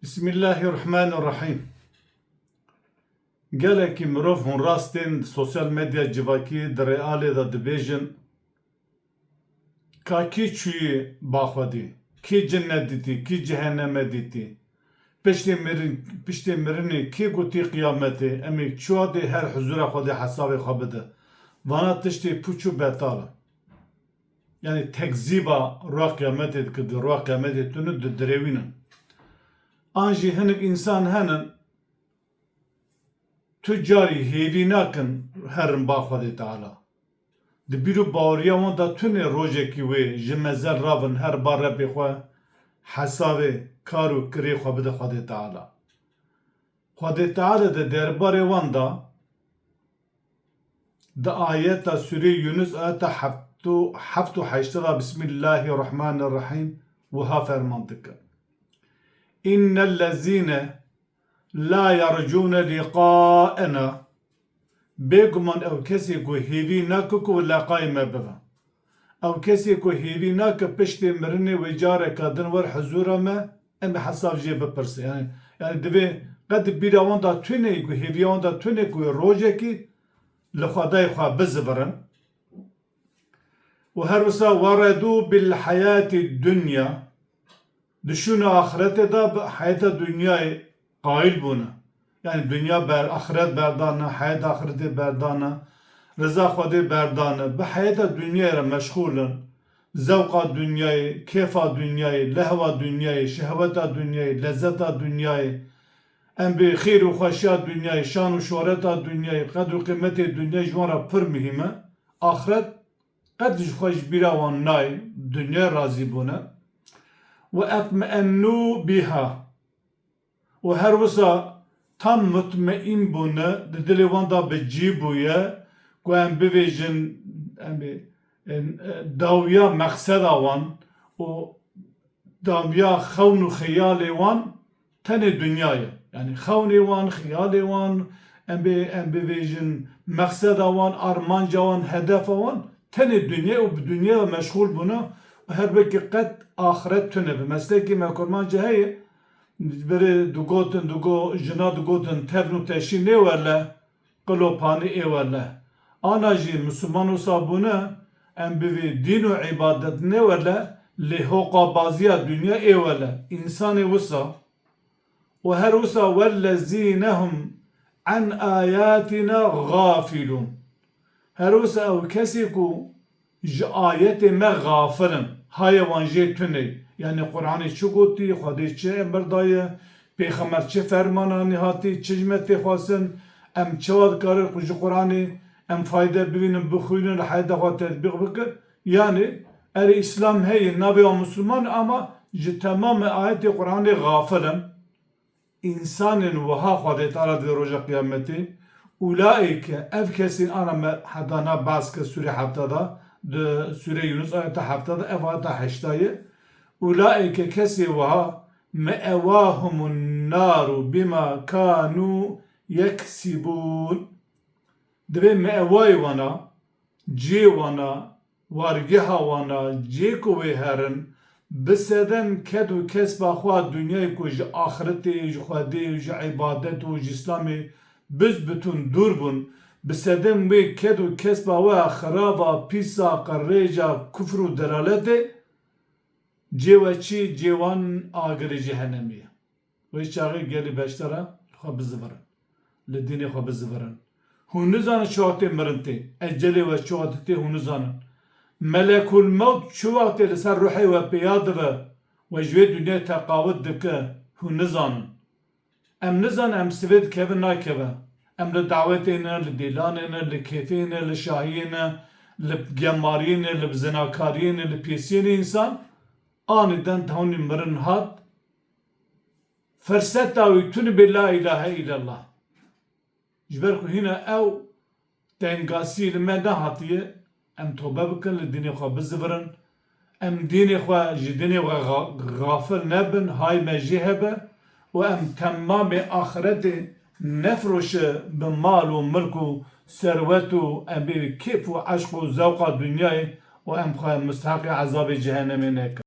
Bismillahirrahmanirrahim. Gelekî mirov hûn rastên sosyal medya civakî di realê de dibêjin ka kî çûyî baxwedî, kî cennet dîtî, kî cehenneme dîtî, piştê mirinê kî gotî qîyametê, em ê çûadê her huzûra Xwedê hesabê xwe bide. Vana tiştê pûç û betal e. Yani tekzîba roya qîyametê dike, di roya qîyametê tune didirêwînin. An jî hinek însan henin tu carî hêvî nakin herin ba Xwedê Teala. Di bîr û baweriya wan de tune rojekî wê ji mezel ravin her ba repê xwe hesabê kar û kirê xwe bide Xwedê Teala. Xwedê Teala de derbarê wan da di ayeta Sûreyê Yunus ayeta heft û heştê da Bismillahirrahmanirrahim wiha ferman dike. İnnellezîne la yercûne liqâena bêguman ew kesê ku hêvî nake ku leqayê me bibe. Ew kesê ku hêvî nake piştê mirinê wê careka din wer huzûra me em ê hesab jê bipirse. Yani divê qet di bîra wan da tune ku hêviya wan da tune ku rojekî li Xwedayê xwe bizivirin. û her wisa weredû bil hayatî dunya dişûne axiretê da bi heyeta dunyayê qaîl bûne. Yani dünya axiret berdane, heyet axiretê berdane, rıza Xwedê berdane, bi heyeta dunyayê re meşxûlin, zewqa dunyayê, kêfa dunyayê, lehva dunyayê, şehweta dunyayê, lezzeta dunyayê, em bi xêr û xweşiya dunyayê, şan û şohreta dunyayê, qedr û qîmetê dunyayê ji wan re pir mihîm e. Axiret qet ji xwe ji bîra wan nayê, dunyayê razî bûne. Ve etmeennû biha. û her wisa tam mutmeîn bûne, di dilê wan da bi cî bûye ku em bibêjin dawiya meqseda wan û dawiya xewn û xeyalê wan tenê dunya ye. Yani xewnê wan, xeyalê wan, em bibêjin meqseda wan, armanca wan, hedefa wan tenê dunya û bi dunya ve meşxûl bûne û her wekî qet axiret tune be. Meslekê me kurmanca heye berê digotin jina digotin tevn û teşî nêwerle, qil û panî êwerle. Ana jî Müslüman wisa bûne em bi vê dîn û îbadet nêwerle lê hoqabaziya dunya êwerle. İnsanê wisa û her wisa wellezîne hum an ayatina gafilûn. Her wisa ew kesê ku ji ayetê me gafilin, haye wan jê tune. Yani Kur'anê çi gotî, Xwedê çi emir daye, pêxemer çi fermananî hatî, çi hikmetê xwasin, em çawa dikarin ku ji Kur'anê em fayde bibînin, bixwînin, li heyeta xwe tetbîq bikin. Yani erê İslam heye navê wan Müslüman ama ji temamê ayetê Kur'anê gafilin. İnsanên wiha Xwedê Teala di roja qîyametê ulaîke ev kesên ana me hedana behs kir Sûrê hefta da di Sûreyê Yunus ayeta hefta da ev ayeta heştayê ulaîke kesê wiha me'ewâhumun nâru bima kânû yeksibûn. Divê me'ewayê wana, cê wana, wargeha wana, cê ku wê herin biseden ket û kesba xwe dunyayê ku ji axiretê, ji Xwedê, ji îbadet û ji İslamê biz bitûn dûr bûn, biseden wê ket û kesba we xiraba, pîsa, qirêja, kufr û delaletê cê we çi cê wan agirê cehennemê ye. Wê çaxê gelî beşdara xwe bizivirin, li dînê xwe bizivirin. Hûn nizanin çi wextê mirin tê, ecelê we çi wextê tê hûn nizanin. Melekul mewt çi wextê li ser ruhê we pêya dibe we ji vê dunyayê teqawut dike hûn nizanin. Em nizanin em sivê dikeve nakeve. Em li dawetê ne, li dêlanê ne, li kêfê ne, li şahiyê ne, li gemariyê ne, li zinakariyê ne, li pêsiyê ne însan anîden hûnê mirin hat firseta wî tune bê la ilahe illallah. Ji ber ku hîne ew dengasî li me nehatiye em tobe bikin, li dînê xwe bizivirin, em dînê xwe ji dînê xwe gafil nebin, hay me jê hebe û em temamê axiretê nefroşe bi mal û milk û serwet û em bê kêf û eşq û zewqa dunyayê û em xwe müsteheqê ezabê cehennemê nekin.